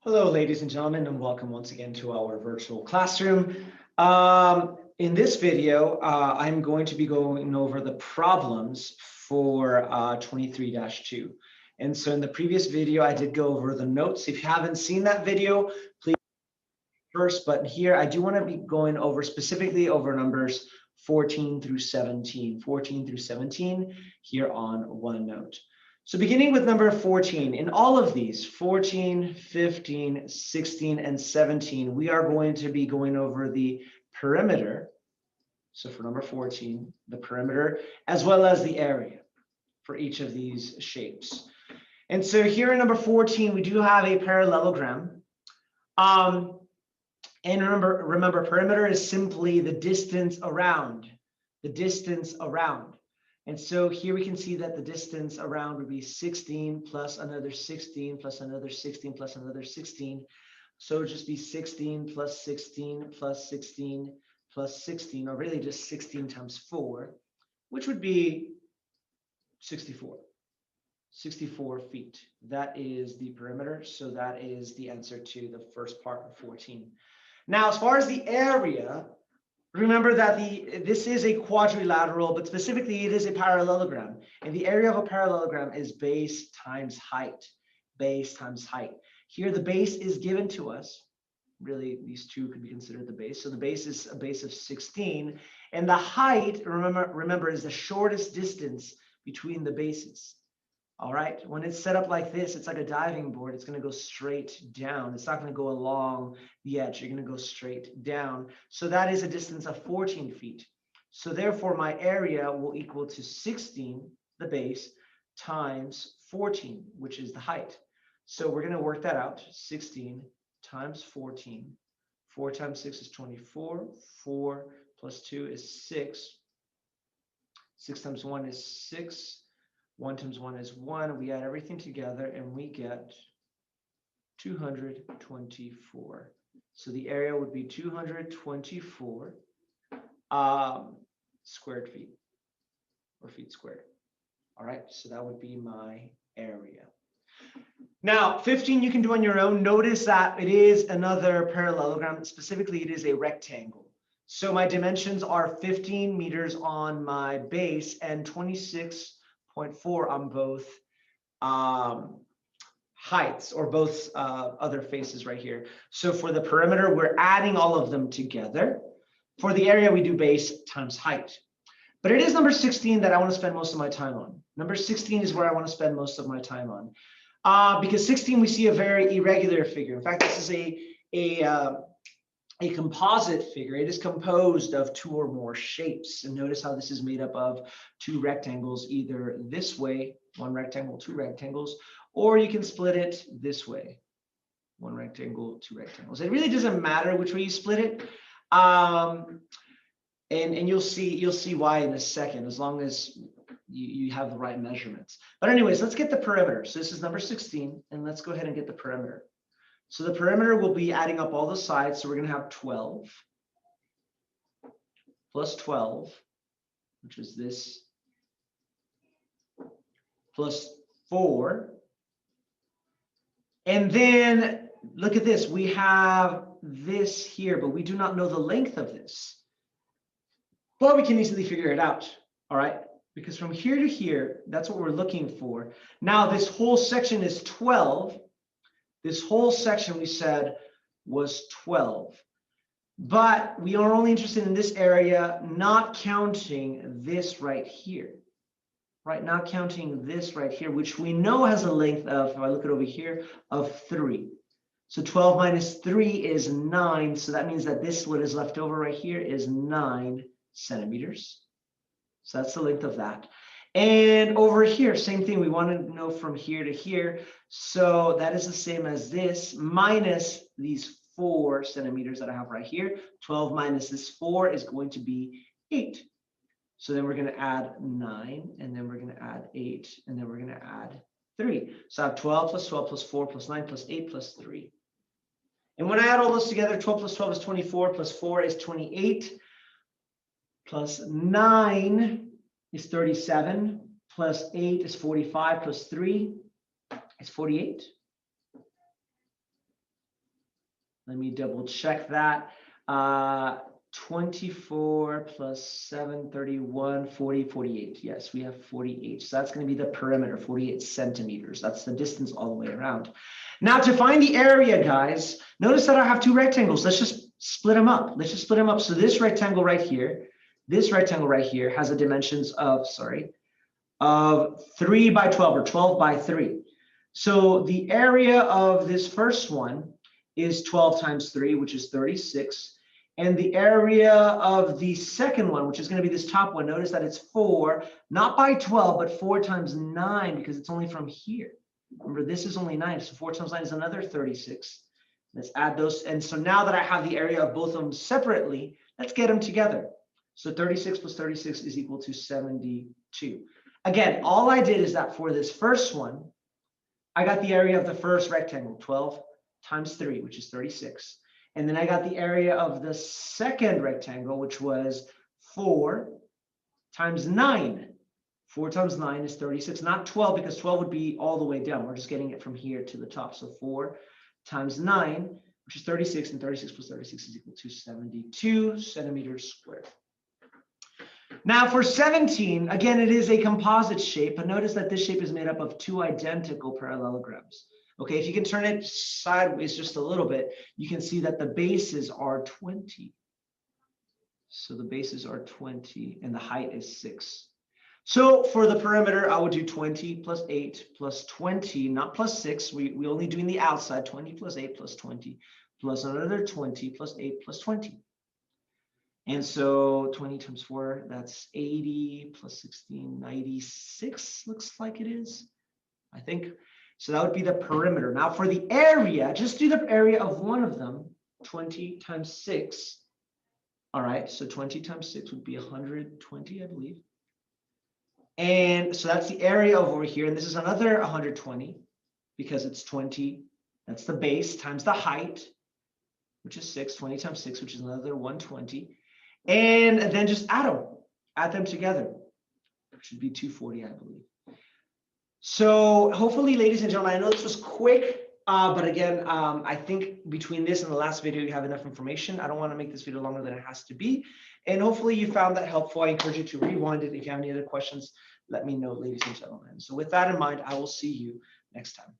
Hello, ladies and gentlemen, and welcome once again to our virtual classroom. In this video, I'm going to be going over the problems for 23-2. And so in the previous video, I did go over the notes. If you haven't seen that video, please first, but here I do want to be going over specifically over numbers 14 through 17 here on OneNote. So beginning with number 14, in all of these, 14, 15, 16, and 17, we are going to be going over the perimeter. So for number 14, the perimeter, as well as the area for each of these shapes. And so here in number 14, we do have a parallelogram. And remember, perimeter is simply the distance around, And so here we can see that the distance around would be 16 plus another 16 plus another 16 plus another 16. So it would just be 16 plus 16 plus 16 plus 16, or really just 16 times 4, which would be 64. 64 feet. That is the perimeter. So that is the answer to the first part of 14. Now, as far as the area, remember that this is a quadrilateral, but specifically it is a parallelogram. And the area of a parallelogram is base times height. Base times height. Here the base is given to us. Really, these two could be considered the base. So the base is a base of 16. And the height, remember, is the shortest distance between the bases. All right, when it's set up like this, it's like a diving board. It's going to go straight down. It's not going to go along the edge. You're going to go straight down. So that is a distance of 14 feet. So therefore, my area will equal to 16, the base, times 14, which is the height. So we're going to work that out. 16 times 14. 4 times 6 is 24. 4 plus 2 is 6. 6 times 1 is 6. 1 times 1 is 1. We add everything together and we get 224. So the area would be 224 squared feet, or feet squared. All right, so that would be my area. Now, 15 you can do on your own. Notice that it is another parallelogram. Specifically, it is a rectangle. So my dimensions are 15 meters on my base and 26.4 on both heights, or both other faces right here. So for the perimeter, we're adding all of them together. For the area, we do base times height. But it is number 16 that I want to spend most of my time on. Number 16 is where I want to spend most of my time on. Because 16, we see a very irregular figure. In fact, this is a composite figure. It is composed of 2 or more shapes. And notice how this is made up of 2 rectangles, either this way, 1 rectangle, 2 rectangles, or you can split it this way, 1 rectangle, 2 rectangles. It really doesn't matter which way you split it. And you'll see why in a second, as long as you have the right measurements. But anyways, let's get the perimeter. So this is number 16, and let's go ahead and get the perimeter. So the perimeter will be adding up all the sides. So we're going to have 12 plus 12, which is this, plus 4. And then look at this. We have this here, but we do not know the length of this. But we can easily figure it out, all right? Because from here to here, that's what we're looking for. Now, this whole section is 12. This whole section we said was 12. But we are only interested in this area, not counting this right here, right? Not counting this right here, which we know has a length of, if I look at over here, of 3. So 12 minus 3 is 9. So that means that this, what is left over right here, is 9 centimeters. So that's the length of that. And over here, same thing. We want to know from here to here. So that is the same as this, minus these 4 centimeters that I have right here. 12 minus this 4 is going to be 8. So then we're going to add 9, and then we're going to add 8, and then we're going to add 3. So I have 12 plus 12 plus 4 plus 9 plus 8 plus 3. And when I add all those together, 12 plus 12 is 24, plus 4 is 28, plus 9 is 37, plus 8 is 45, plus 3 is 48. Let me double check that. 24 plus 7, 31, 40, 48. Yes, we have 48. So that's going to be the perimeter, 48 centimeters. That's the distance all the way around. Now to find the area, guys, notice that I have two rectangles. Let's just split them up. Let's just split them up. So this rectangle right here has a dimensions of, of 3 by 12 or 12 by 3. So the area of this first one is 12 times 3, which is 36. And the area of the second one, which is going to be this top one, notice that it's 4, not by 12, but 4 times 9, because it's only from here. Remember, this is only 9, so 4 times 9 is another 36. Let's add those. And so now that I have the area of both of them separately, let's get them together. So 36 plus 36 is equal to 72. Again, all I did is that for this first one, I got the area of the first rectangle, 12 times 3, which is 36. And then I got the area of the second rectangle, which was 4 times 9. 4 times 9 is 36, not 12, because 12 would be all the way down. We're just getting it from here to the top. So 4 times 9, which is 36, and 36 plus 36 is equal to 72 centimeters squared. Now for 17, again, it is a composite shape, but notice that this shape is made up of two identical parallelograms. Okay, if you can turn it sideways just a little bit, you can see that the bases are 20. So the bases are 20 and the height is 6. So for the perimeter, I would do 20 plus 8 plus 20, not plus 6. We only doing the outside, 20 plus 8 plus 20, plus another 20 plus 8 plus 20. And so 20 times 4, that's 80 plus 16, 96 looks like it is, I think. So that would be the perimeter. Now for the area, just do the area of one of them, 20 times 6. All right, so 20 times 6 would be 120, I believe. And so that's the area of over here. And this is another 120 because it's 20. That's the base times the height, which is 6. 20 times 6, which is another 120. And then just add them together. It should be 240, I believe. So hopefully, ladies and gentlemen, I know this was quick, but again, I think between this and the last video, you have enough information. I don't want to make this video longer than it has to be. And hopefully you found that helpful. I encourage you to rewind it. If you have any other questions, let me know, ladies and gentlemen. So with that in mind, I will see you next time.